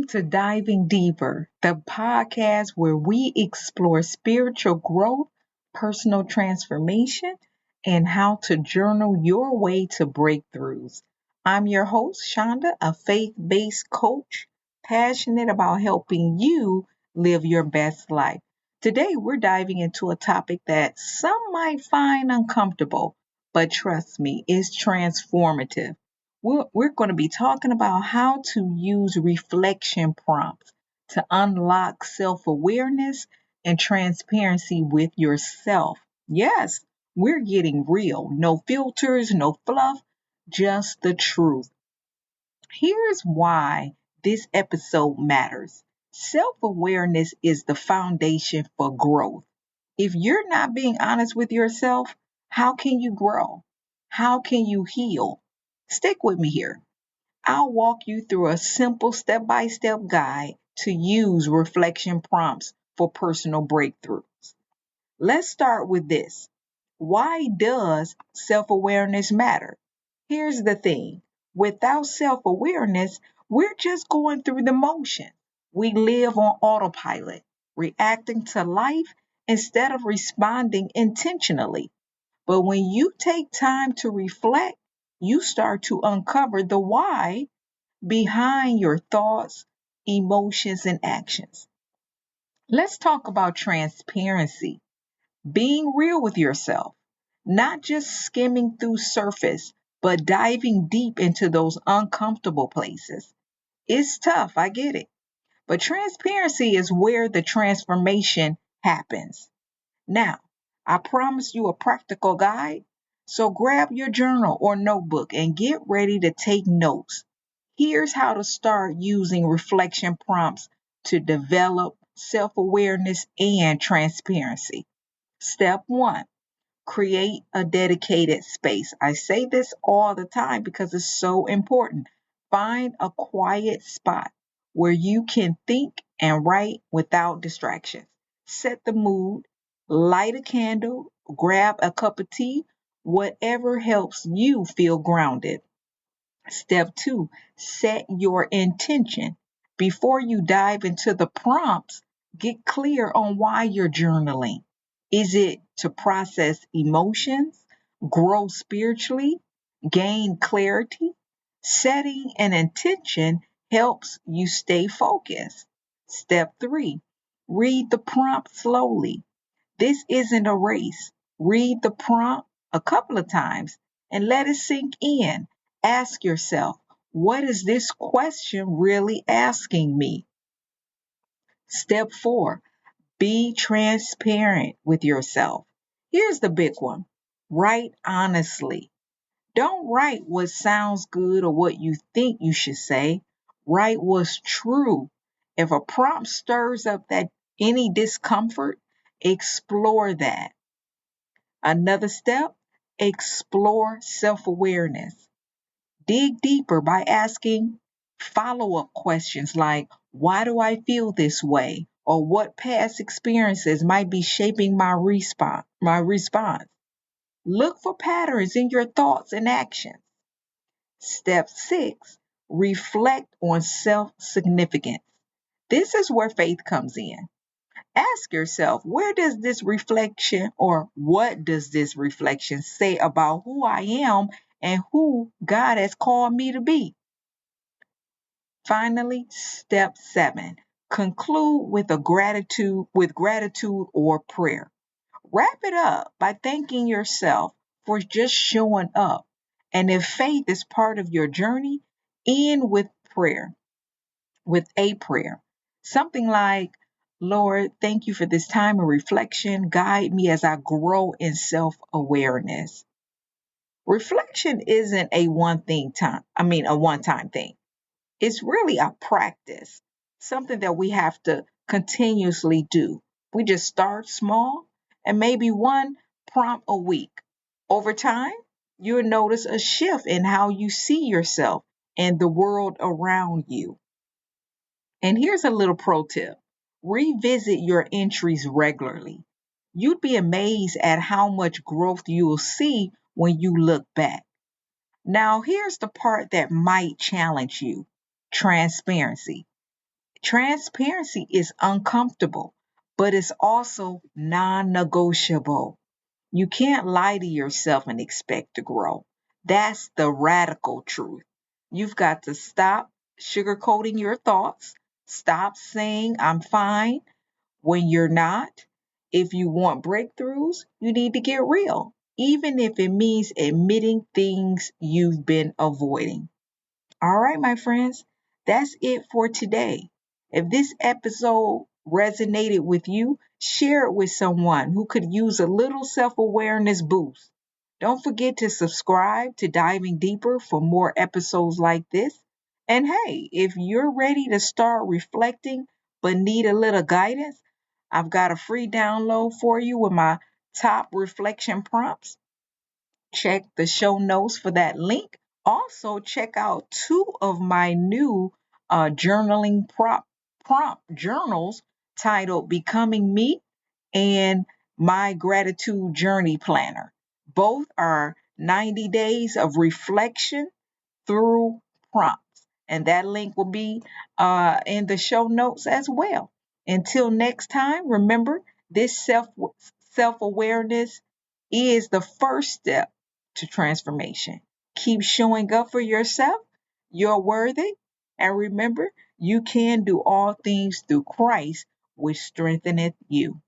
to Diving Deeper, the podcast where we explore spiritual growth, personal transformation, and how to journal your way to breakthroughs. I'm your host, Shonda, a faith based coach, passionate about helping you live your best life. Today, we're diving into a topic that some might find uncomfortable, but trust me, it's transformative. We're going to be talking about how to use reflection prompts to unlock self awareness and transparency with yourself. Yes, we're getting real. No filters, no fluff, just the truth. Here's why this episode matters. Self awareness is the foundation for growth. If you're not being honest with yourself, how can you grow? How can you heal? Stick with me here. I'll walk you through a simple step by step guide to use reflection prompts for personal breakthroughs. Let's start with this. Why does self awareness matter? Here's the thing, without self awareness, we're just going through the motion. We live on autopilot, reacting to life instead of responding intentionally. But when you take time to reflect, you start to uncover the why behind your thoughts, emotions, and actions. Let's talk about transparency, being real with yourself, not just skimming through surface, but diving deep into those uncomfortable places. It's tough, I get it. But transparency is where the transformation happens. Now, I promised you a practical guide, so grab your journal or notebook and get ready to take notes. Here's how to start using reflection prompts to develop self awareness and transparency. Step one, create a dedicated space. I say this all the time because it's so important. Find a quiet spot where you can think and write without distractions. Set the mood, light a candle, grab a cup of tea, whatever helps you feel grounded. Step two, set your intention. Before you dive into the prompts, get clear on why you're journaling. Is it to process emotions, grow spiritually, gain clarity? Setting an intention helps you stay focused. Step three, read the prompt slowly. This isn't a race. Read the prompt a couple of times and let it sink in. Ask yourself, what is this question really asking me? Step four, be transparent with yourself. Here's the big one, write honestly. Don't write what sounds good or what you think you should say. Write what's true. If a prompt stirs up that any discomfort, explore that. Another step, explore self awareness. Dig deeper by asking follow up questions like, why do I feel this way? Or what past experiences might be shaping my response. Look for patterns in your thoughts and actions. Step six, reflect on self significance. This is where faith comes in. Ask yourself, where does this reflection or what does this reflection say about who I am and who God has called me to be? Finally, step seven, conclude with gratitude or prayer. Wrap it up by thanking yourself for just showing up. And if faith is part of your journey, end with prayer, with a prayer. Something like, Lord, thank you for this time of reflection. Guide me as I grow in self awareness. Reflection isn't a one time thing. It's really a practice, something that we have to continuously do. We just start small and maybe one prompt a week. Over time, you'll notice a shift in how you see yourself and the world around you. And here's a little pro tip, revisit your entries regularly. You'd be amazed at how much growth you'll see when you look back. Now, here's the part that might challenge you, transparency. Transparency is uncomfortable, but it's also non negotiable. You can't lie to yourself and expect to grow. That's the radical truth. You've got to stop sugarcoating your thoughts, stop saying, I'm fine, when you're not. If you want breakthroughs, you need to get real, even if it means admitting things you've been avoiding. All right, my friends, that's it for today. If this episode resonated with you, share it with someone who could use a little self awareness boost. Don't forget to subscribe to Diving Deeper for more episodes like this. And hey, if you're ready to start reflecting but need a little guidance, I've got a free download for you with my top reflection prompts. Check the show notes for that link. Also, check out two of my new journaling prompt journals titled Becoming Me and My Gratitude Journey Planner. Both are 90 days of reflection through prompts. And that link will be in the show notes as well. Until next time, remember this self awareness is the first step to transformation. Keep showing up for yourself. You're worthy. And remember, you can do all things through Christ, which strengtheneth you.